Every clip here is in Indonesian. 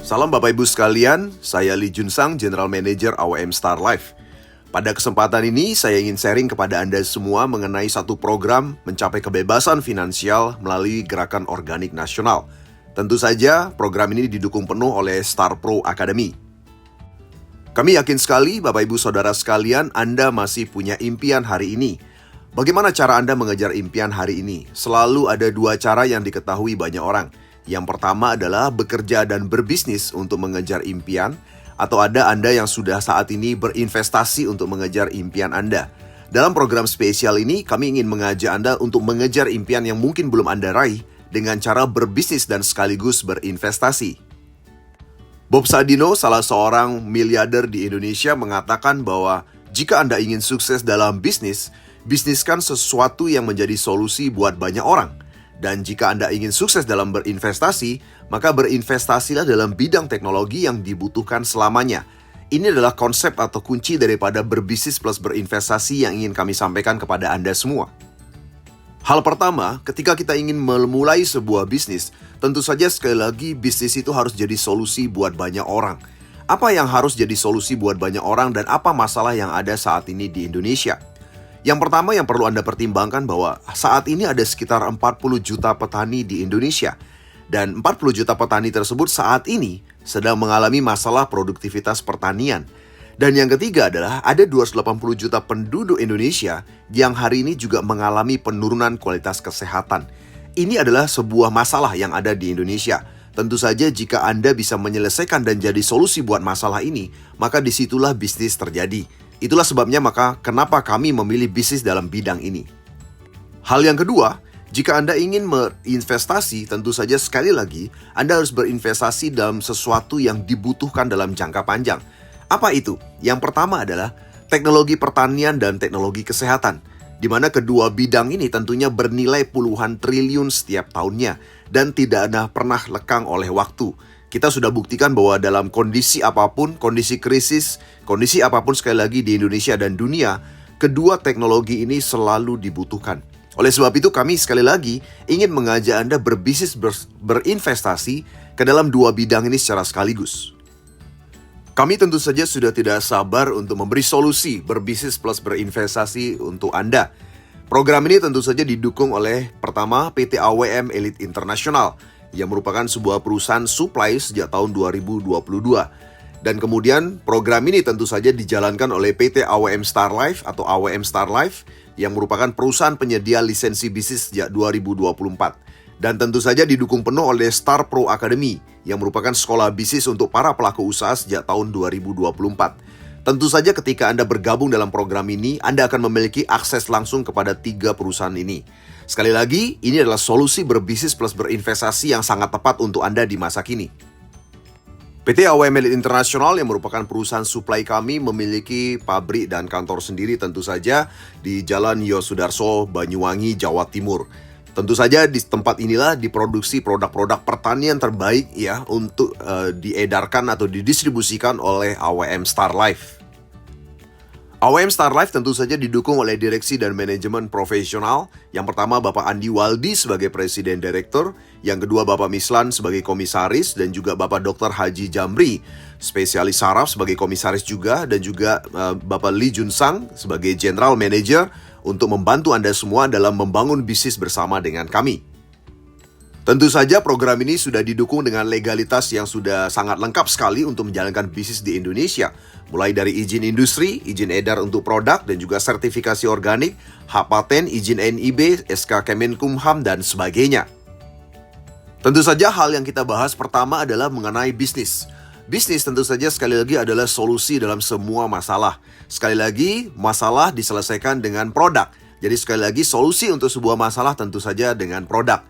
Salam Bapak Ibu sekalian, saya Lee Junsang, General Manager AWM Star Life. Pada kesempatan ini, saya ingin sharing kepada Anda semua mengenai satu program mencapai kebebasan finansial melalui Gerakan Organik Nasional. Tentu saja, program ini didukung penuh oleh Star Pro Academy. Kami yakin sekali, Bapak Ibu Saudara sekalian, Anda masih punya impian hari ini. Bagaimana cara Anda mengejar impian hari ini? Selalu ada dua cara yang diketahui banyak orang. Yang pertama adalah bekerja dan berbisnis untuk mengejar impian, atau ada Anda yang sudah saat ini berinvestasi untuk mengejar impian Anda. Dalam program spesial ini, kami ingin mengajak Anda untuk mengejar impian yang mungkin belum Anda raih dengan cara berbisnis dan sekaligus berinvestasi. Bob Sadino, salah seorang miliarder di Indonesia, mengatakan bahwa jika Anda ingin sukses dalam bisnis, bisniskan sesuatu yang menjadi solusi buat banyak orang. Dan jika Anda ingin sukses dalam berinvestasi, maka berinvestasilah dalam bidang teknologi yang dibutuhkan selamanya. Ini adalah konsep atau kunci daripada berbisnis plus berinvestasi yang ingin kami sampaikan kepada Anda semua. Hal pertama, ketika kita ingin memulai sebuah bisnis, tentu saja sekali lagi bisnis itu harus jadi solusi buat banyak orang. Apa yang harus jadi solusi buat banyak orang dan apa masalah yang ada saat ini di Indonesia? Yang pertama yang perlu Anda pertimbangkan bahwa saat ini ada sekitar 40 juta petani di Indonesia. Dan 40 juta petani tersebut saat ini sedang mengalami masalah produktivitas pertanian. Dan yang ketiga adalah ada 280 juta penduduk Indonesia yang hari ini juga mengalami penurunan kualitas kesehatan. Ini adalah sebuah masalah yang ada di Indonesia. Tentu saja jika Anda bisa menyelesaikan dan jadi solusi buat masalah ini, maka disitulah bisnis terjadi. Itulah sebabnya maka kenapa kami memilih bisnis dalam bidang ini. Hal yang kedua, jika Anda ingin berinvestasi, tentu saja sekali lagi Anda harus berinvestasi dalam sesuatu yang dibutuhkan dalam jangka panjang. Apa itu? Yang pertama adalah teknologi pertanian dan teknologi kesehatan, di mana kedua bidang ini tentunya bernilai puluhan triliun setiap tahunnya dan tidak pernah lekang oleh waktu. Kita sudah buktikan bahwa dalam kondisi apapun, kondisi krisis, kondisi apapun sekali lagi di Indonesia dan dunia, kedua teknologi ini selalu dibutuhkan. Oleh sebab itu kami sekali lagi ingin mengajak Anda berbisnis berinvestasi ke dalam dua bidang ini secara sekaligus. Kami tentu saja sudah tidak sabar untuk memberi solusi berbisnis plus berinvestasi untuk Anda. Program ini tentu saja didukung oleh pertama PT AWM Elite International, yang merupakan sebuah perusahaan supply sejak tahun 2022. Dan kemudian program ini tentu saja dijalankan oleh PT AWM Star Life atau AWM Star Life yang merupakan perusahaan penyedia lisensi bisnis sejak 2024. Dan tentu saja didukung penuh oleh Star Pro Academy yang merupakan sekolah bisnis untuk para pelaku usaha sejak tahun 2024. Tentu saja ketika Anda bergabung dalam program ini, Anda akan memiliki akses langsung kepada 3 perusahaan ini. Sekali lagi, ini adalah solusi berbisnis plus berinvestasi yang sangat tepat untuk Anda di masa kini. PT AWM Elite International yang merupakan perusahaan suplai kami memiliki pabrik dan kantor sendiri tentu saja di Jalan Yosudarso, Banyuwangi, Jawa Timur. Tentu saja di tempat inilah diproduksi produk-produk pertanian terbaik ya untuk diedarkan atau didistribusikan oleh AWM Star Life. AWM Star Life tentu saja didukung oleh direksi dan manajemen profesional. Yang pertama Bapak Andi Waldi sebagai Presiden Direktur, yang kedua Bapak Mislan sebagai Komisaris, dan juga Bapak Dr. Haji Jamri, spesialis saraf sebagai Komisaris juga, dan juga Bapak Lee Junsang sebagai General Manager untuk membantu Anda semua dalam membangun bisnis bersama dengan kami. Tentu saja program ini sudah didukung dengan legalitas yang sudah sangat lengkap sekali untuk menjalankan bisnis di Indonesia. Mulai dari izin industri, izin edar untuk produk, dan juga sertifikasi organik, hak paten, izin NIB, SK Kemenkumham, dan sebagainya. Tentu saja hal yang kita bahas pertama adalah mengenai bisnis. Bisnis tentu saja sekali lagi adalah solusi dalam semua masalah. Sekali lagi, masalah diselesaikan dengan produk. Jadi sekali lagi, solusi untuk sebuah masalah tentu saja dengan produk.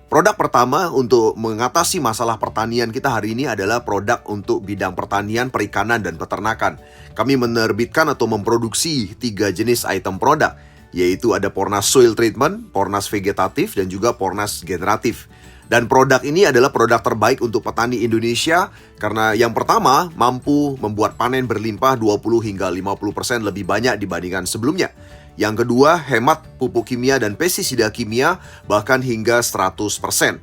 Produk pertama untuk mengatasi masalah pertanian kita hari ini adalah produk untuk bidang pertanian, perikanan, dan peternakan. Kami menerbitkan atau memproduksi 3 jenis item produk, yaitu ada Pornas Soil Treatment, Pornas Vegetatif, dan juga Pornas Generatif. Dan produk ini adalah produk terbaik untuk petani Indonesia karena yang pertama mampu membuat panen berlimpah 20 hingga 50% lebih banyak dibandingkan sebelumnya. Yang kedua, hemat pupuk kimia dan pestisida kimia bahkan hingga 100%.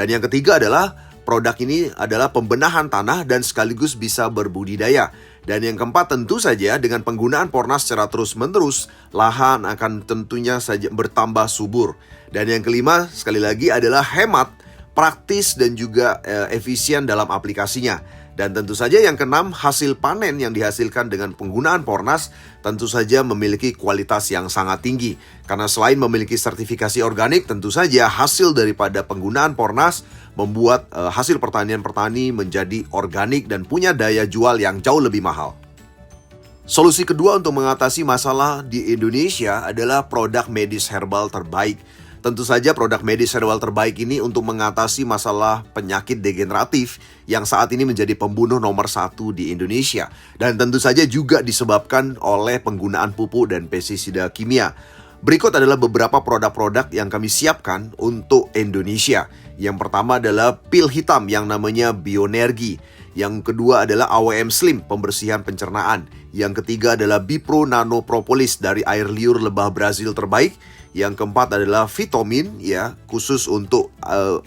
Dan yang ketiga adalah produk ini adalah pembenahan tanah dan sekaligus bisa berbudidaya. Dan yang keempat, tentu saja dengan penggunaan Pornas secara terus-menerus, lahan akan tentunya saja bertambah subur. Dan yang kelima, sekali lagi adalah hemat, praktis dan juga efisien dalam aplikasinya. Dan tentu saja yang keenam, hasil panen yang dihasilkan dengan penggunaan Pornas tentu saja memiliki kualitas yang sangat tinggi. Karena selain memiliki sertifikasi organik, tentu saja hasil daripada penggunaan Pornas membuat hasil pertanian petani menjadi organik dan punya daya jual yang jauh lebih mahal. Solusi kedua untuk mengatasi masalah di Indonesia adalah produk medis herbal terbaik. Tentu saja produk medis herbal terbaik ini untuk mengatasi masalah penyakit degeneratif yang saat ini menjadi pembunuh nomor 1 di Indonesia. Dan tentu saja juga disebabkan oleh penggunaan pupuk dan pestisida kimia. Berikut adalah beberapa produk-produk yang kami siapkan untuk Indonesia. Yang pertama adalah pil hitam yang namanya Bioenergi. Yang kedua adalah AWM Slim, pembersihan pencernaan. Yang ketiga adalah Bipro Nano Propolis dari air liur lebah Brazil terbaik. Yang keempat adalah vitamin ya, khusus untuk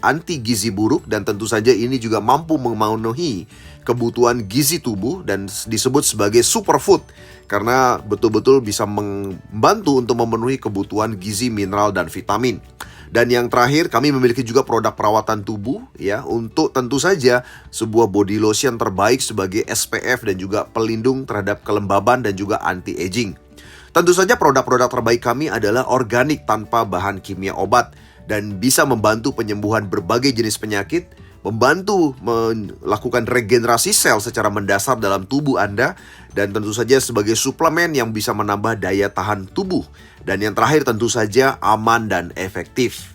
anti gizi buruk, dan tentu saja ini juga mampu memenuhi kebutuhan gizi tubuh dan disebut sebagai superfood karena betul-betul bisa membantu untuk memenuhi kebutuhan gizi, mineral dan vitamin. Dan yang terakhir, kami memiliki juga produk perawatan tubuh ya, untuk tentu saja sebuah body lotion terbaik sebagai SPF dan juga pelindung terhadap kelembaban dan juga anti-aging. Tentu saja produk-produk terbaik kami adalah organik tanpa bahan kimia obat dan bisa membantu penyembuhan berbagai jenis penyakit, membantu melakukan regenerasi sel secara mendasar dalam tubuh Anda, dan tentu saja sebagai suplemen yang bisa menambah daya tahan tubuh. Dan yang terakhir tentu saja aman dan efektif.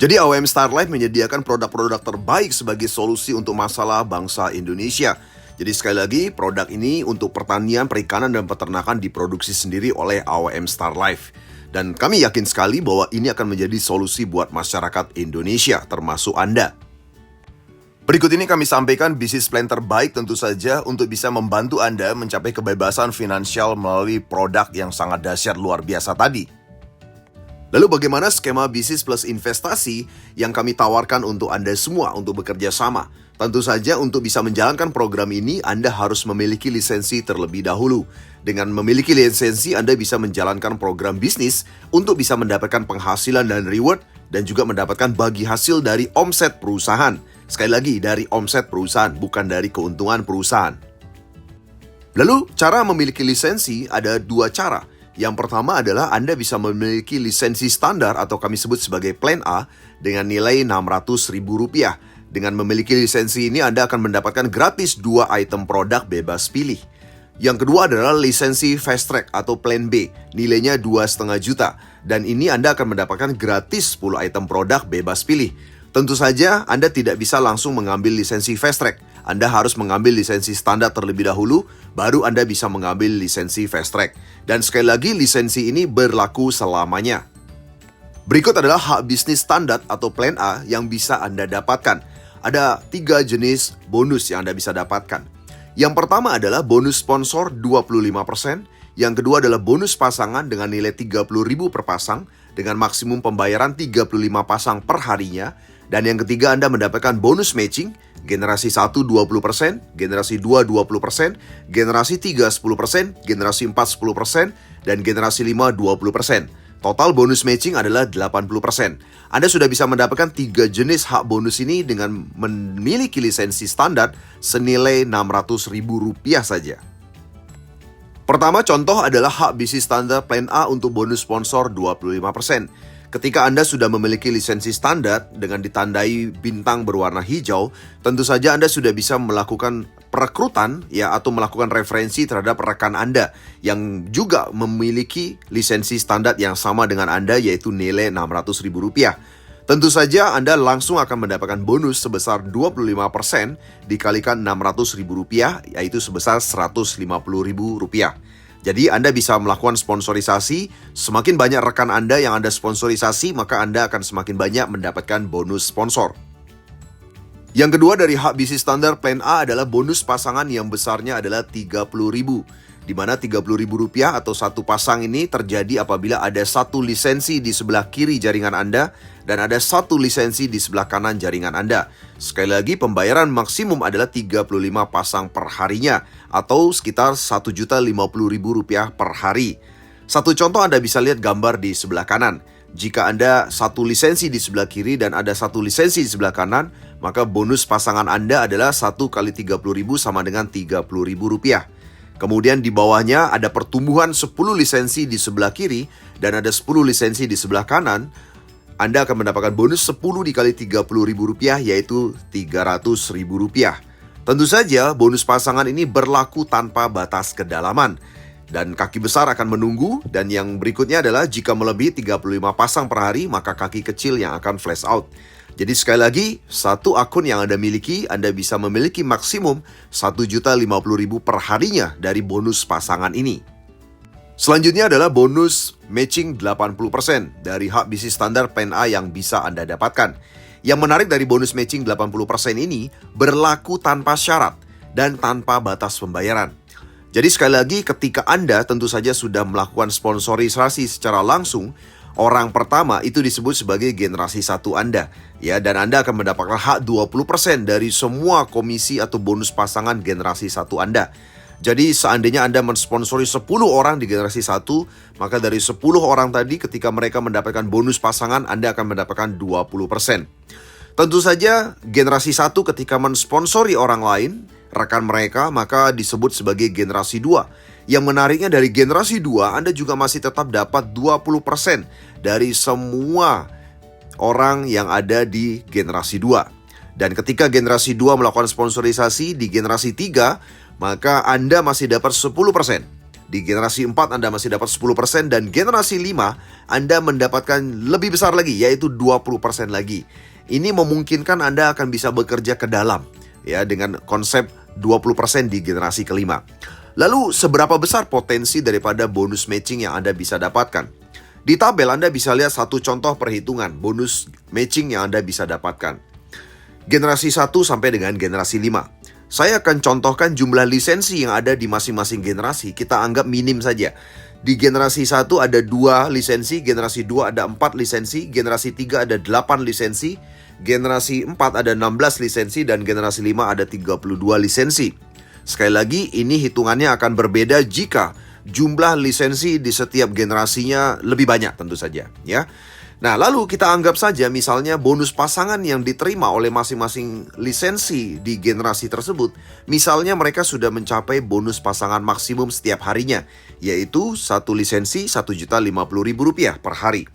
Jadi AWM Star Life menyediakan produk-produk terbaik sebagai solusi untuk masalah bangsa Indonesia. Jadi sekali lagi, produk ini untuk pertanian, perikanan, dan peternakan diproduksi sendiri oleh AWM Star Life. Dan kami yakin sekali bahwa ini akan menjadi solusi buat masyarakat Indonesia, termasuk Anda. Berikut ini kami sampaikan bisnis plan terbaik tentu saja untuk bisa membantu Anda mencapai kebebasan finansial melalui produk yang sangat dahsyat luar biasa tadi. Lalu bagaimana skema bisnis plus investasi yang kami tawarkan untuk Anda semua untuk bekerja sama? Tentu saja untuk bisa menjalankan program ini, Anda harus memiliki lisensi terlebih dahulu. Dengan memiliki lisensi, Anda bisa menjalankan program bisnis untuk bisa mendapatkan penghasilan dan reward, dan juga mendapatkan bagi hasil dari omset perusahaan. Sekali lagi, dari omset perusahaan, bukan dari keuntungan perusahaan. Lalu, cara memiliki lisensi ada dua cara. Yang pertama adalah Anda bisa memiliki lisensi standar atau kami sebut sebagai Plan A dengan nilai Rp600.000. Dengan memiliki lisensi ini, Anda akan mendapatkan gratis 2 item produk bebas pilih. Yang kedua adalah lisensi Fast Track atau Plan B, nilainya 2,5 juta. Dan ini Anda akan mendapatkan gratis 10 item produk bebas pilih. Tentu saja Anda tidak bisa langsung mengambil lisensi Fast Track. Anda harus mengambil lisensi standar terlebih dahulu, baru Anda bisa mengambil lisensi Fast Track. Dan sekali lagi, lisensi ini berlaku selamanya. Berikut adalah hak bisnis standar atau Plan A yang bisa Anda dapatkan. Ada 3 jenis bonus yang Anda bisa dapatkan. Yang pertama adalah bonus sponsor 25%. Yang kedua adalah bonus pasangan dengan nilai Rp30.000 per pasang dengan maksimum pembayaran 35 pasang per harinya. Dan yang ketiga, Anda mendapatkan bonus matching generasi 1 20%, generasi 2 20%, generasi 3 10%, generasi 4 10%, dan generasi 5 20%. Total bonus matching adalah 80%. Anda sudah bisa mendapatkan 3 jenis hak bonus ini dengan memiliki lisensi standar senilai Rp600.000 saja. Pertama contoh adalah hak bisnis standar Plan A untuk bonus sponsor 25%. Ketika Anda sudah memiliki lisensi standar dengan ditandai bintang berwarna hijau, tentu saja Anda sudah bisa melakukan perekrutan ya, atau melakukan referensi terhadap rekan Anda yang juga memiliki lisensi standar yang sama dengan Anda, yaitu nilai Rp600.000. Tentu saja Anda langsung akan mendapatkan bonus sebesar 25% dikalikan Rp600.000, yaitu sebesar Rp150.000. Jadi Anda bisa melakukan sponsorisasi. Semakin banyak rekan Anda yang Anda sponsorisasi, maka Anda akan semakin banyak mendapatkan bonus sponsor. Yang kedua dari hak bisnis standar Plan A adalah bonus pasangan yang besarnya adalah Rp30.000. di mana Rp30.000 atau satu pasang ini terjadi apabila ada satu lisensi di sebelah kiri jaringan Anda dan ada satu lisensi di sebelah kanan jaringan Anda. Sekali lagi, pembayaran maksimum adalah 35 pasang per harinya atau sekitar Rp1.050.000 per hari. Satu contoh Anda bisa lihat gambar di sebelah kanan. Jika Anda satu lisensi di sebelah kiri dan ada satu lisensi di sebelah kanan, maka bonus pasangan Anda adalah 1 kali 30.000 sama dengan Rp30.000. Kemudian di bawahnya ada pertumbuhan 10 lisensi di sebelah kiri dan ada 10 lisensi di sebelah kanan. Anda akan mendapatkan bonus 10 dikali Rp30.000 yaitu Rp300.000. Tentu saja bonus pasangan ini berlaku tanpa batas kedalaman. Dan kaki besar akan menunggu, dan yang berikutnya adalah jika melebihi 35 pasang per hari, maka kaki kecil yang akan flash out. Jadi sekali lagi, satu akun yang Anda miliki, Anda bisa memiliki maksimum Rp1.050.000 per harinya dari bonus pasangan ini. Selanjutnya adalah bonus matching 80% dari hak bisnis standar PNA yang bisa Anda dapatkan. Yang menarik dari bonus matching 80% ini berlaku tanpa syarat dan tanpa batas pembayaran. Jadi sekali lagi, ketika Anda tentu saja sudah melakukan sponsorisasi secara langsung, orang pertama itu disebut sebagai generasi 1 Anda, ya, dan Anda akan mendapatkan hak 20% dari semua komisi atau bonus pasangan generasi 1 Anda. Jadi seandainya Anda mensponsori 10 orang di generasi 1, maka dari 10 orang tadi ketika mereka mendapatkan bonus pasangan, Anda akan mendapatkan 20%. Tentu saja generasi 1 ketika mensponsori orang lain, rekan mereka, maka disebut sebagai generasi 2. Yang menariknya dari generasi 2, Anda juga masih tetap dapat 20% dari semua orang yang ada di generasi 2. Dan ketika generasi 2 melakukan sponsorisasi di generasi 3, maka Anda masih dapat 10%. Di generasi 4 Anda masih dapat 10%, dan generasi 5 Anda mendapatkan lebih besar lagi, yaitu 20% lagi. Ini memungkinkan Anda akan bisa bekerja ke dalam, ya, dengan konsep 20% di generasi kelima. Lalu seberapa besar potensi daripada bonus matching yang Anda bisa dapatkan? Di tabel Anda bisa lihat satu contoh perhitungan bonus matching yang Anda bisa dapatkan. Generasi 1 sampai dengan generasi 5. Saya akan contohkan jumlah lisensi yang ada di masing-masing generasi. Kita anggap minim saja. Di generasi 1 ada 2 lisensi, generasi 2 ada 4 lisensi, generasi 3 ada 8 lisensi, generasi 4 ada 16 lisensi, dan generasi 5 ada 32 lisensi. Sekali lagi, ini hitungannya akan berbeda jika jumlah lisensi di setiap generasinya lebih banyak tentu saja, ya. Nah, lalu kita anggap saja misalnya bonus pasangan yang diterima oleh masing-masing lisensi di generasi tersebut, misalnya mereka sudah mencapai bonus pasangan maksimum setiap harinya, yaitu satu lisensi Rp1.050.000 per hari.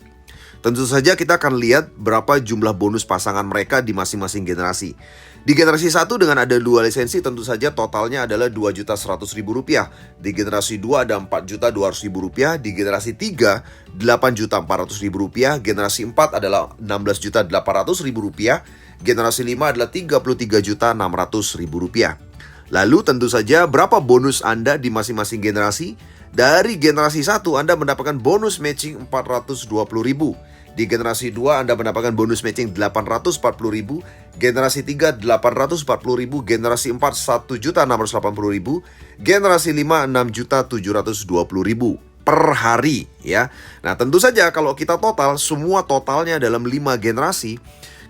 Tentu saja kita akan lihat berapa jumlah bonus pasangan mereka di masing-masing generasi. Di generasi 1 dengan ada 2 lisensi, tentu saja totalnya adalah Rp2.100.000. Di generasi 2 ada Rp4.200.000. Di generasi 3, Rp8.400.000. Generasi 4 adalah Rp16.800.000. Generasi 5 adalah Rp33.600.000. Lalu tentu saja berapa bonus Anda di masing-masing generasi? Dari generasi 1 Anda mendapatkan bonus matching Rp420.000. Di generasi 2 Anda mendapatkan bonus matching Rp840.000. Generasi 3 Rp840.000. Generasi 4 Rp1.680.000. Generasi 5 Rp6.720.000 per hari, ya. Nah, tentu saja kalau kita total semua totalnya dalam 5 generasi,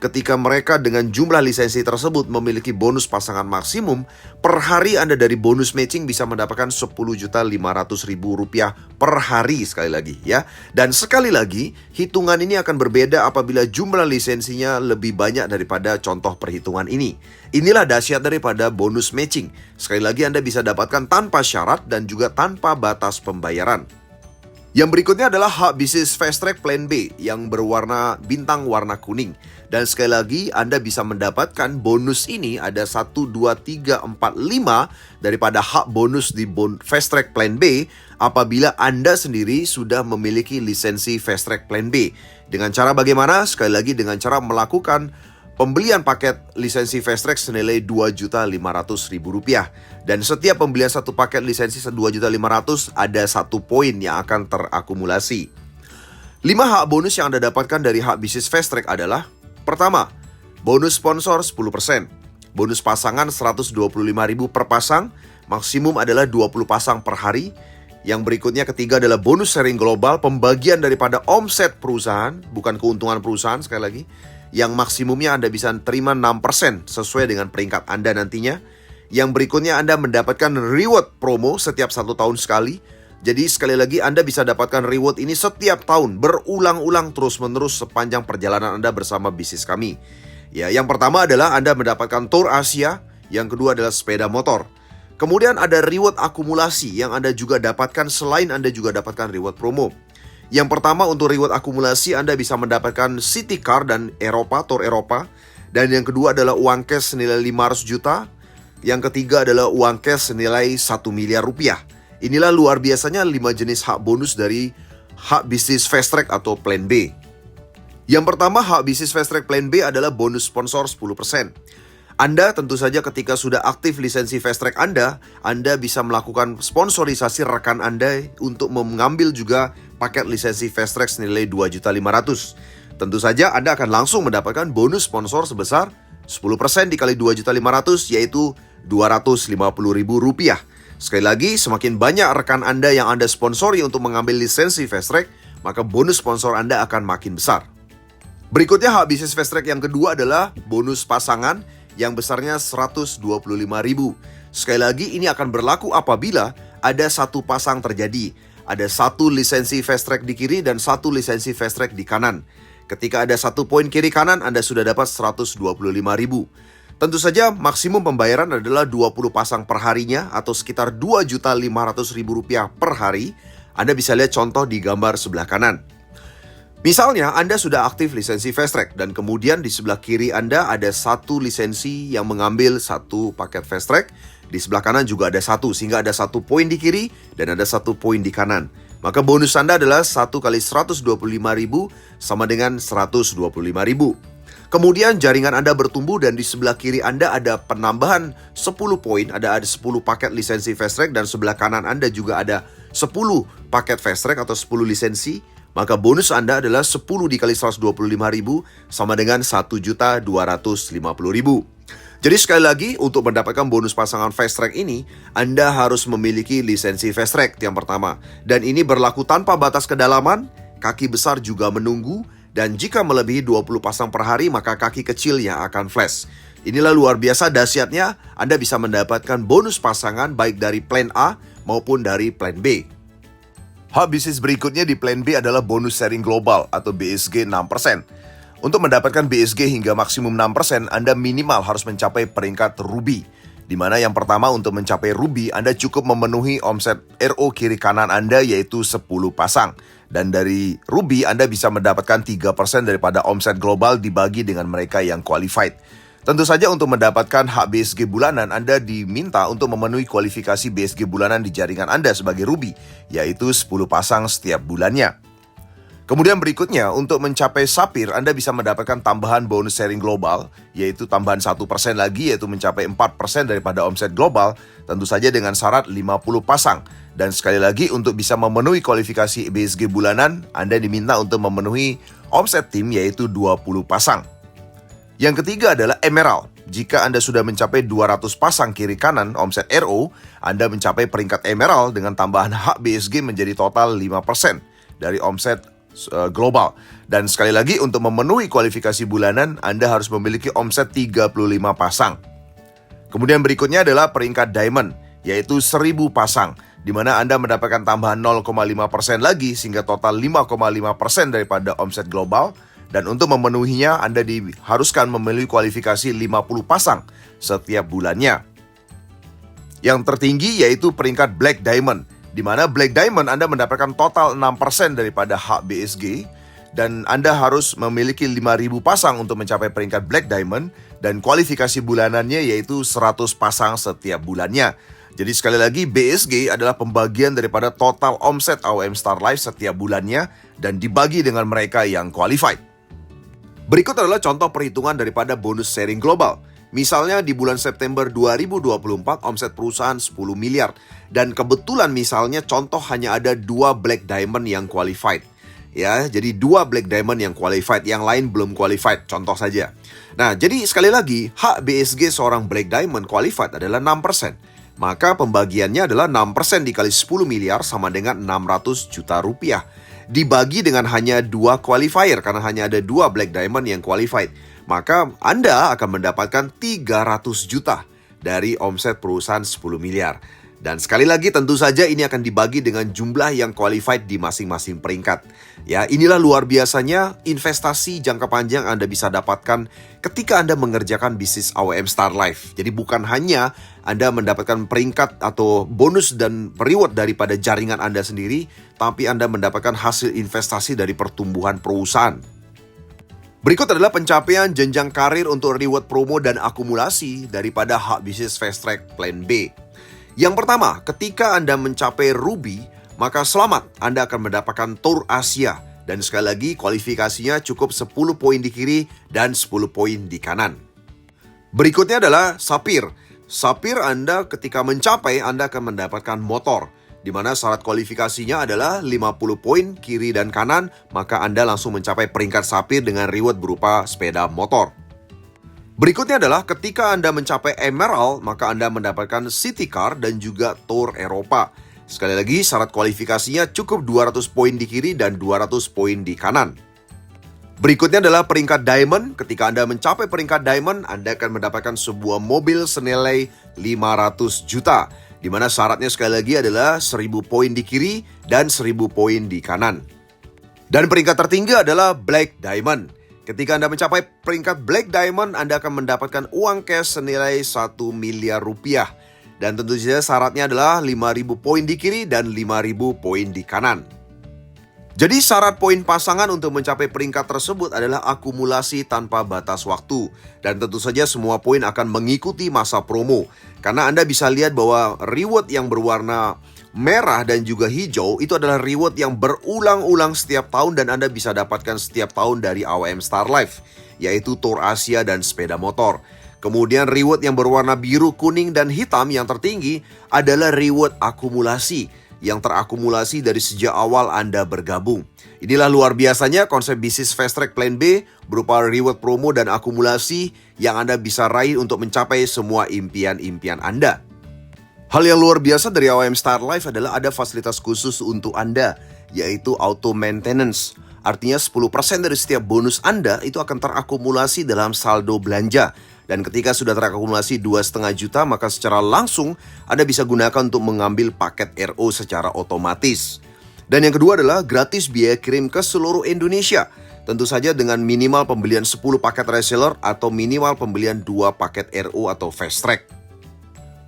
ketika mereka dengan jumlah lisensi tersebut memiliki bonus pasangan maksimum, per hari Anda dari bonus matching bisa mendapatkan Rp10.500.000 per hari sekali lagi, ya. Dan sekali lagi, hitungan ini akan berbeda apabila jumlah lisensinya lebih banyak daripada contoh perhitungan ini. Inilah dahsyat daripada bonus matching. Sekali lagi Anda bisa dapatkan tanpa syarat dan juga tanpa batas pembayaran. Yang berikutnya adalah hak bisnis Fast Track Plan B yang berwarna bintang warna kuning. Dan sekali lagi Anda bisa mendapatkan bonus ini ada 1, 2, 3, 4, 5 daripada hak bonus di Fast Track Plan B apabila Anda sendiri sudah memiliki lisensi Fast Track Plan B. Dengan cara bagaimana? Sekali lagi dengan cara melakukan pembelian paket lisensi Fast Track senilai Rp2.500.000. Dan setiap pembelian satu paket lisensi Rp2.500.000 ada 1 poin yang akan terakumulasi. 5 hak bonus yang Anda dapatkan dari hak bisnis Fast Track adalah: pertama, bonus sponsor 10%, bonus pasangan Rp125.000 per pasang, maksimum adalah 20 pasang per hari. Yang berikutnya ketiga adalah bonus sharing global, pembagian daripada omset perusahaan, bukan keuntungan perusahaan sekali lagi. Yang maksimumnya Anda bisa terima 6% sesuai dengan peringkat Anda nantinya. Yang berikutnya Anda mendapatkan reward promo setiap 1 tahun sekali. Jadi sekali lagi Anda bisa dapatkan reward ini setiap tahun, berulang-ulang terus-menerus sepanjang perjalanan Anda bersama bisnis kami. Ya, yang pertama adalah Anda mendapatkan tour Asia, yang kedua adalah sepeda motor. Kemudian ada reward akumulasi yang Anda juga dapatkan selain Anda juga dapatkan reward promo. Yang pertama untuk reward akumulasi Anda bisa mendapatkan city car dan tour Eropa. Dan yang kedua adalah uang cash senilai 500 juta. Yang ketiga adalah uang cash senilai 1 miliar rupiah. Inilah luar biasanya 5 jenis hak bonus dari hak bisnis fast track atau plan B. Yang pertama hak bisnis fast track plan B adalah bonus sponsor 10%. Anda tentu saja ketika sudah aktif lisensi fast track Anda bisa melakukan sponsorisasi rekan Anda untuk mengambil juga paket lisensi fast track senilai 2.500.000. Tentu saja Anda akan langsung mendapatkan bonus sponsor sebesar 10% dikali 2.500.000 yaitu Rp250.000. Sekali lagi, semakin banyak rekan Anda yang Anda sponsori untuk mengambil lisensi fast track, maka bonus sponsor Anda akan makin besar. Berikutnya hak bisnis fast track yang kedua adalah bonus pasangan yang besarnya Rp125.000. Sekali lagi ini akan berlaku apabila ada satu pasang terjadi. Ada satu lisensi fast track di kiri dan satu lisensi fast track di kanan. Ketika ada satu poin kiri kanan, Anda sudah dapat Rp125.000. Tentu saja maksimum pembayaran adalah 20 pasang per harinya atau sekitar Rp2.500.000 per hari. Anda bisa lihat contoh di gambar sebelah kanan. Misalnya Anda sudah aktif lisensi fast track dan kemudian di sebelah kiri Anda ada satu lisensi yang mengambil satu paket fast track. Di sebelah kanan juga ada satu, sehingga ada satu poin di kiri dan ada satu poin di kanan. Maka bonus Anda adalah 1 kali Rp125.000 sama dengan Rp125.000. Kemudian jaringan Anda bertumbuh dan di sebelah kiri Anda ada penambahan 10 poin, ada 10 paket lisensi fast track dan sebelah kanan Anda juga ada 10 paket fast track atau 10 lisensi. Maka bonus Anda adalah 10 dikali Rp125.000 sama dengan Rp1.250.000. Jadi sekali lagi, untuk mendapatkan bonus pasangan fast track ini, Anda harus memiliki lisensi fast track yang pertama. Dan ini berlaku tanpa batas kedalaman, kaki besar juga menunggu, dan jika melebihi 20 pasang per hari, maka kaki kecil yang akan flash. Inilah luar biasa dahsyatnya, Anda bisa mendapatkan bonus pasangan baik dari plan A maupun dari plan B. Hak bisnis berikutnya di plan B adalah bonus sharing global atau BSG 6%. Untuk mendapatkan BSG hingga maksimum 6%, Anda minimal harus mencapai peringkat Ruby. Di mana yang pertama untuk mencapai Ruby, Anda cukup memenuhi omset RO kiri kanan Anda yaitu 10 pasang. Dan dari Ruby, Anda bisa mendapatkan 3% daripada omset global dibagi dengan mereka yang qualified. Tentu saja untuk mendapatkan hak BSG bulanan, Anda diminta untuk memenuhi kualifikasi BSG bulanan di jaringan Anda sebagai Ruby, yaitu 10 pasang setiap bulannya. Kemudian berikutnya, untuk mencapai Sapphire, Anda bisa mendapatkan tambahan bonus sharing global, yaitu tambahan 1% lagi, yaitu mencapai 4% daripada omset global, tentu saja dengan syarat 50 pasang. Dan sekali lagi, untuk bisa memenuhi kualifikasi BSG bulanan, Anda diminta untuk memenuhi omset tim, yaitu 20 pasang. Yang ketiga adalah Emerald. Jika Anda sudah mencapai 200 pasang kiri kanan omset RO, Anda mencapai peringkat Emerald dengan tambahan hak BSG menjadi total 5% dari omset global. Dan sekali lagi untuk memenuhi kualifikasi bulanan, Anda harus memiliki omset 35 pasang. Kemudian berikutnya adalah peringkat Diamond, yaitu 1000 pasang, di mana Anda mendapatkan tambahan 0,5% lagi sehingga total 5,5% daripada omset global. Dan untuk memenuhinya, Anda diharuskan memiliki kualifikasi 50 pasang setiap bulannya. Yang tertinggi yaitu peringkat Black Diamond, di mana Black Diamond Anda mendapatkan total 6% daripada hak BSG, dan Anda harus memiliki 5.000 pasang untuk mencapai peringkat Black Diamond, dan kualifikasi bulanannya yaitu 100 pasang setiap bulannya. Jadi sekali lagi, BSG adalah pembagian daripada total omset AOM Star Life setiap bulannya, dan dibagi dengan mereka yang qualified. Berikut adalah contoh perhitungan daripada bonus sharing global. Misalnya di bulan September 2024 omset perusahaan 10 miliar. Dan kebetulan misalnya contoh hanya ada 2 Black Diamond yang qualified. Ya, jadi 2 Black Diamond yang qualified, yang lain belum qualified, contoh saja. Nah, jadi sekali lagi, hak BSG seorang Black Diamond qualified adalah 6%. maka pembagiannya adalah 6% dikali 10 miliar sama dengan 600 juta rupiah. Dibagi dengan hanya 2 qualifier karena hanya ada 2 Black Diamond yang qualified. Maka Anda akan mendapatkan 300 juta dari omset perusahaan 10 miliar. Dan sekali lagi tentu saja ini akan dibagi dengan jumlah yang qualified di masing-masing peringkat. Ya, inilah luar biasanya investasi jangka panjang Anda bisa dapatkan ketika Anda mengerjakan bisnis AWM Star Life. Jadi bukan hanya Anda mendapatkan peringkat atau bonus dan reward daripada jaringan Anda sendiri, tapi Anda mendapatkan hasil investasi dari pertumbuhan perusahaan. Berikut adalah pencapaian jenjang karir untuk reward promo dan akumulasi daripada Hub Business Fast Track Plan B. Yang pertama, ketika Anda mencapai Ruby, maka selamat, Anda akan mendapatkan Tour Asia. Dan sekali lagi, kualifikasinya cukup 10 poin di kiri dan 10 poin di kanan. Berikutnya adalah Sapphire. Sapphire Anda ketika mencapai, Anda akan mendapatkan motor, di mana syarat kualifikasinya adalah 50 poin kiri dan kanan, maka Anda langsung mencapai peringkat Sapphire dengan reward berupa sepeda motor. Berikutnya adalah ketika Anda mencapai Emerald, maka Anda mendapatkan City Car dan juga Tour Eropa. Sekali lagi, syarat kualifikasinya cukup 200 poin di kiri dan 200 poin di kanan. Berikutnya adalah peringkat Diamond. Ketika Anda mencapai peringkat Diamond, Anda akan mendapatkan sebuah mobil senilai 500 juta. Di mana syaratnya sekali lagi adalah 1000 poin di kiri dan 1000 poin di kanan. Dan peringkat tertinggi adalah Black Diamond. Ketika Anda mencapai peringkat Black Diamond, Anda akan mendapatkan uang cash senilai 1 miliar rupiah. Dan tentu saja syaratnya adalah 5.000 poin di kiri dan 5.000 poin di kanan. Jadi syarat poin pasangan untuk mencapai peringkat tersebut adalah akumulasi tanpa batas waktu. Dan tentu saja semua poin akan mengikuti masa promo. Karena Anda bisa lihat bahwa reward yang berwarna merah dan juga hijau itu adalah reward yang berulang-ulang setiap tahun dan Anda bisa dapatkan setiap tahun dari AWM Star Life, yaitu Tour Asia dan sepeda motor. Kemudian reward yang berwarna biru, kuning, dan hitam yang tertinggi adalah reward akumulasi yang terakumulasi dari sejak awal Anda bergabung. Inilah luar biasanya konsep bisnis Fast Track Plan B berupa reward promo dan akumulasi yang Anda bisa raih untuk mencapai semua impian-impian Anda. Hal yang luar biasa dari AWM Star Life adalah ada fasilitas khusus untuk Anda, yaitu auto maintenance. Artinya 10% dari setiap bonus Anda itu akan terakumulasi dalam saldo belanja. Dan ketika sudah terakumulasi 2,5 juta, maka secara langsung Anda bisa gunakan untuk mengambil paket RO secara otomatis. Dan yang kedua adalah gratis biaya kirim ke seluruh Indonesia. Tentu saja dengan minimal pembelian 10 paket reseller atau minimal pembelian 2 paket RO atau Fast Track.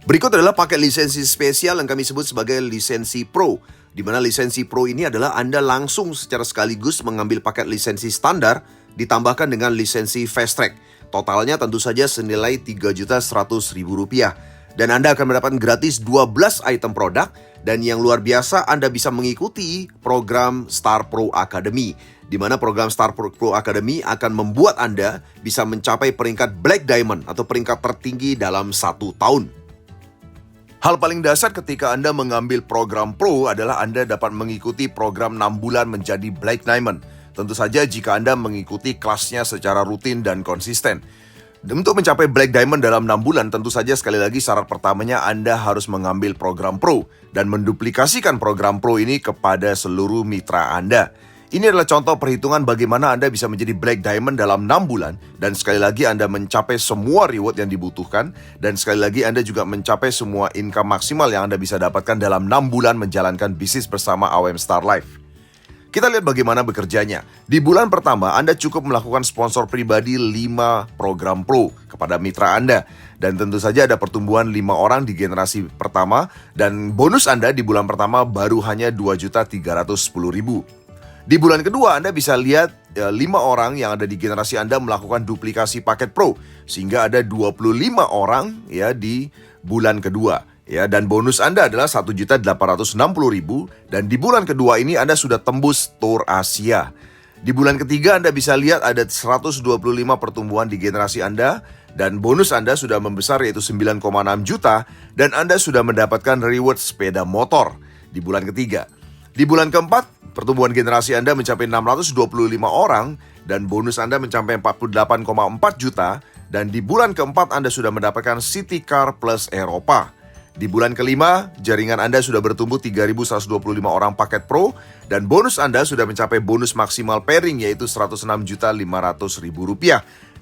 Berikut adalah paket lisensi spesial yang kami sebut sebagai lisensi Pro, di mana lisensi Pro ini adalah Anda langsung secara sekaligus mengambil paket lisensi standar ditambahkan dengan lisensi Fast Track. Totalnya tentu saja senilai Rp3.100.000 dan Anda akan mendapatkan gratis 12 item produk dan yang luar biasa Anda bisa mengikuti program Star Pro Academy, di mana program Star Pro Academy akan membuat Anda bisa mencapai peringkat Black Diamond atau peringkat tertinggi dalam 1 tahun. Hal paling dasar ketika Anda mengambil program Pro adalah Anda dapat mengikuti program 6 bulan menjadi Black Diamond. Tentu saja jika Anda mengikuti kelasnya secara rutin dan konsisten. Untuk mencapai Black Diamond dalam 6 bulan, tentu saja sekali lagi syarat pertamanya Anda harus mengambil program Pro dan menduplikasikan program Pro ini kepada seluruh mitra Anda. Ini adalah contoh perhitungan bagaimana Anda bisa menjadi Black Diamond dalam 6 bulan dan sekali lagi Anda mencapai semua reward yang dibutuhkan dan sekali lagi Anda juga mencapai semua income maksimal yang Anda bisa dapatkan dalam 6 bulan menjalankan bisnis bersama AWM Star Life. Kita lihat bagaimana bekerjanya. Di bulan pertama, Anda cukup melakukan sponsor pribadi 5 program Pro kepada mitra Anda. Dan tentu saja ada pertumbuhan 5 orang di generasi pertama dan bonus Anda di bulan pertama baru hanya Rp2.310.000. Di bulan kedua, Anda bisa lihat 5 orang yang ada di generasi Anda melakukan duplikasi paket Pro. Sehingga ada 25 orang ya di bulan kedua. Ya, dan bonus Anda adalah Rp1.860.000. Dan di bulan kedua ini Anda sudah tembus Tour Asia. Di bulan ketiga Anda bisa lihat ada 125 pertumbuhan di generasi Anda. Dan bonus Anda sudah membesar yaitu 9,6 juta. Dan Anda sudah mendapatkan reward sepeda motor di bulan ketiga. Di bulan keempat, pertumbuhan generasi Anda mencapai 625 orang dan bonus Anda mencapai 48,4 juta. Dan di bulan keempat Anda sudah mendapatkan City Car plus Eropa. Di bulan kelima, jaringan Anda sudah bertumbuh 3.125 orang paket Pro dan bonus Anda sudah mencapai bonus maksimal pairing yaitu Rp106.500.000.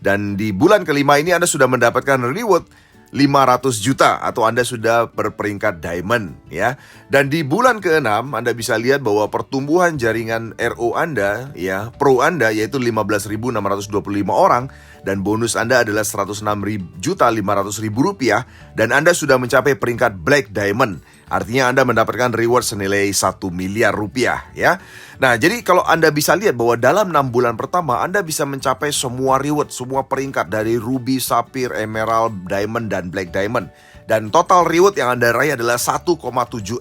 Dan di bulan kelima ini Anda sudah mendapatkan reward 500 juta atau Anda sudah berperingkat diamond ya. Dan di bulan ke-6 Anda bisa lihat bahwa pertumbuhan jaringan RO Anda ya, Pro Anda yaitu 15.625 orang dan bonus Anda adalah Rp106.500.000 dan Anda sudah mencapai peringkat Black Diamond. Artinya Anda mendapatkan reward senilai 1 miliar rupiah ya. Nah, jadi kalau Anda bisa lihat bahwa dalam 6 bulan pertama Anda bisa mencapai semua reward, semua peringkat dari Ruby, Sapphire, Emerald, Diamond, dan Black Diamond. Dan total reward yang Anda raih adalah 1,7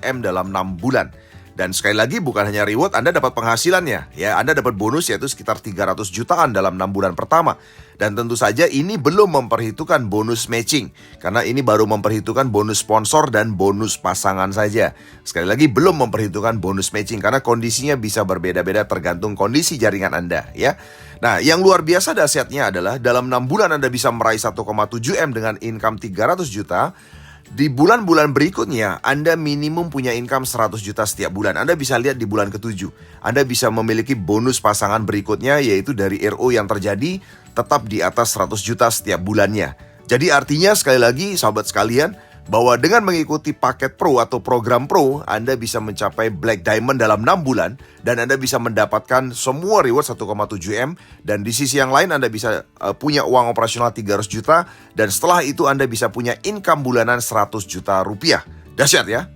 M dalam 6 bulan. Dan sekali lagi bukan hanya reward, Anda dapat penghasilannya ya. Anda dapat bonus yaitu sekitar 300 jutaan dalam 6 bulan pertama. Dan tentu saja ini belum memperhitungkan bonus matching karena ini baru memperhitungkan bonus sponsor dan bonus pasangan saja. Sekali lagi belum memperhitungkan bonus matching karena kondisinya bisa berbeda-beda tergantung kondisi jaringan Anda ya. Nah, yang luar biasa dahsyatnya adalah dalam 6 bulan Anda bisa meraih 1,7 M dengan income 300 juta. Di bulan-bulan berikutnya, Anda minimum punya income 100 juta setiap bulan. Anda bisa lihat di bulan ke-7. Anda bisa memiliki bonus pasangan berikutnya, yaitu dari RO yang terjadi tetap di atas 100 juta setiap bulannya. Jadi artinya sekali lagi, sahabat sekalian, bahwa dengan mengikuti paket Pro atau program Pro, Anda bisa mencapai Black Diamond dalam 6 bulan dan Anda bisa mendapatkan semua reward 1,7 M dan di sisi yang lain Anda bisa punya uang operasional 300 juta dan setelah itu Anda bisa punya income bulanan 100 juta rupiah. Dahsyat ya?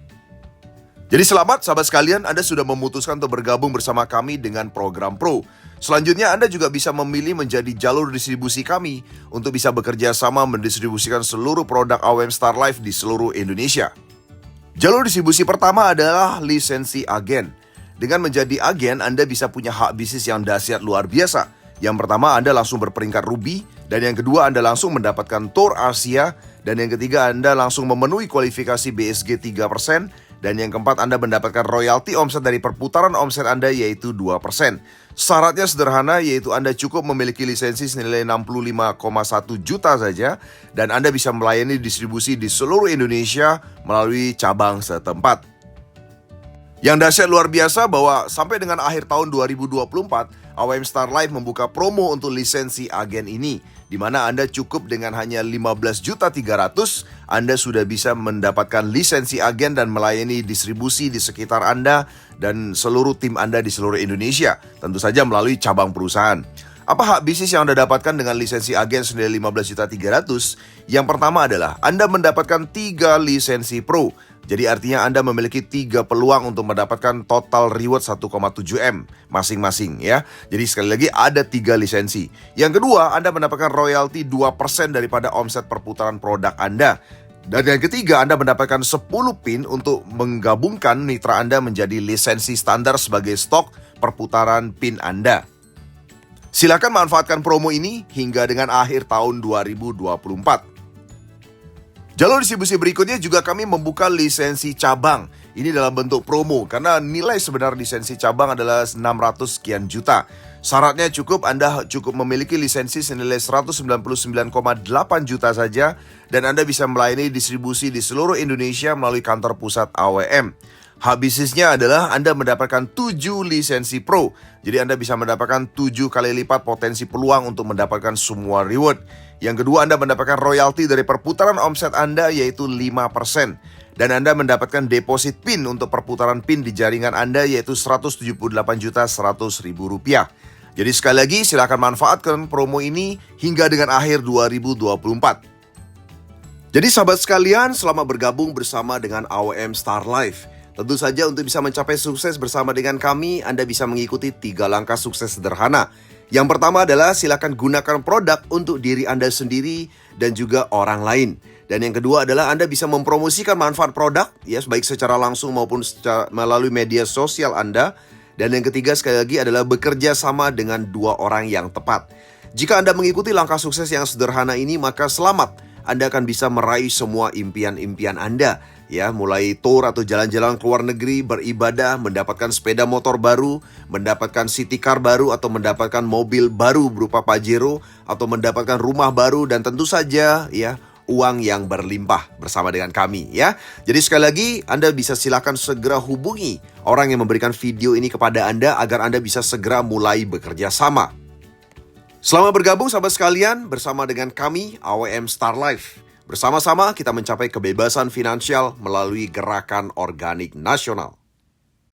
Jadi selamat sahabat sekalian, Anda sudah memutuskan untuk bergabung bersama kami dengan program Pro. Selanjutnya Anda juga bisa memilih menjadi jalur distribusi kami untuk bisa bekerja sama mendistribusikan seluruh produk AWM Star Life di seluruh Indonesia. Jalur distribusi pertama adalah lisensi agen. Dengan menjadi agen, Anda bisa punya hak bisnis yang dahsyat luar biasa. Yang pertama, Anda langsung berperingkat Ruby, dan yang kedua, Anda langsung mendapatkan Tour Asia, dan yang ketiga, Anda langsung memenuhi kualifikasi BSG 3%, dan yang keempat, Anda mendapatkan royalti omset dari perputaran omset Anda yaitu 2%. Syaratnya sederhana, yaitu Anda cukup memiliki lisensi senilai 65,1 juta saja, dan Anda bisa melayani distribusi di seluruh Indonesia melalui cabang setempat. Yang dahsyat luar biasa bahwa sampai dengan akhir tahun 2024, AWM Star Life membuka promo untuk lisensi agen ini, di mana Anda cukup dengan hanya 15.300.000, Anda sudah bisa mendapatkan lisensi agen dan melayani distribusi di sekitar Anda dan seluruh tim Anda di seluruh Indonesia, tentu saja melalui cabang perusahaan. Apa hak bisnis yang Anda dapatkan dengan lisensi agen senilai 15.300.000? Yang pertama adalah Anda mendapatkan 3 lisensi Pro. Jadi artinya Anda memiliki 3 peluang untuk mendapatkan total reward 1,7 M masing-masing ya. Jadi sekali lagi ada 3 lisensi. Yang kedua, Anda mendapatkan royalti 2% daripada omset perputaran produk Anda. Dan yang ketiga, Anda mendapatkan 10 pin untuk menggabungkan mitra Anda menjadi lisensi standar sebagai stok perputaran pin Anda. Silakan manfaatkan promo ini hingga dengan akhir tahun 2024. Jalur distribusi berikutnya juga kami membuka lisensi cabang. Ini dalam bentuk promo karena nilai sebenar lisensi cabang adalah 600 sekian juta. Syaratnya Anda cukup memiliki lisensi senilai 199,8 juta saja dan Anda bisa melayani distribusi di seluruh Indonesia melalui kantor pusat AWM. Hak bisnisnya adalah Anda mendapatkan 7 lisensi Pro. Jadi Anda bisa mendapatkan 7 kali lipat potensi peluang untuk mendapatkan semua reward. Yang kedua, Anda mendapatkan royalti dari perputaran omset Anda yaitu 5%. Dan Anda mendapatkan deposit PIN untuk perputaran PIN di jaringan Anda yaitu Rp178.100.000. Jadi sekali lagi silakan manfaatkan promo ini hingga dengan akhir 2024. Jadi sahabat sekalian, selamat bergabung bersama dengan AWM Star Life. Tentu saja untuk bisa mencapai sukses bersama dengan kami, Anda bisa mengikuti 3 langkah sukses sederhana. Yang pertama adalah silakan gunakan produk untuk diri Anda sendiri dan juga orang lain. Dan yang kedua adalah Anda bisa mempromosikan manfaat produk, ya, baik secara langsung maupun melalui media sosial Anda. Dan yang ketiga sekali lagi adalah bekerja sama dengan 2 orang yang tepat. Jika Anda mengikuti langkah sukses yang sederhana ini, maka selamat. Anda akan bisa meraih semua impian-impian Anda. Ya, mulai tour atau jalan-jalan ke luar negeri, beribadah, mendapatkan sepeda motor baru, mendapatkan city car baru, atau mendapatkan mobil baru berupa Pajero, atau mendapatkan rumah baru, dan tentu saja ya uang yang berlimpah bersama dengan kami ya. Jadi sekali lagi Anda bisa silakan segera hubungi orang yang memberikan video ini kepada Anda agar Anda bisa segera mulai bekerja sama. Selamat bergabung sahabat sekalian bersama dengan kami AWM Star Life. Bersama-sama kita mencapai kebebasan finansial melalui gerakan organik nasional.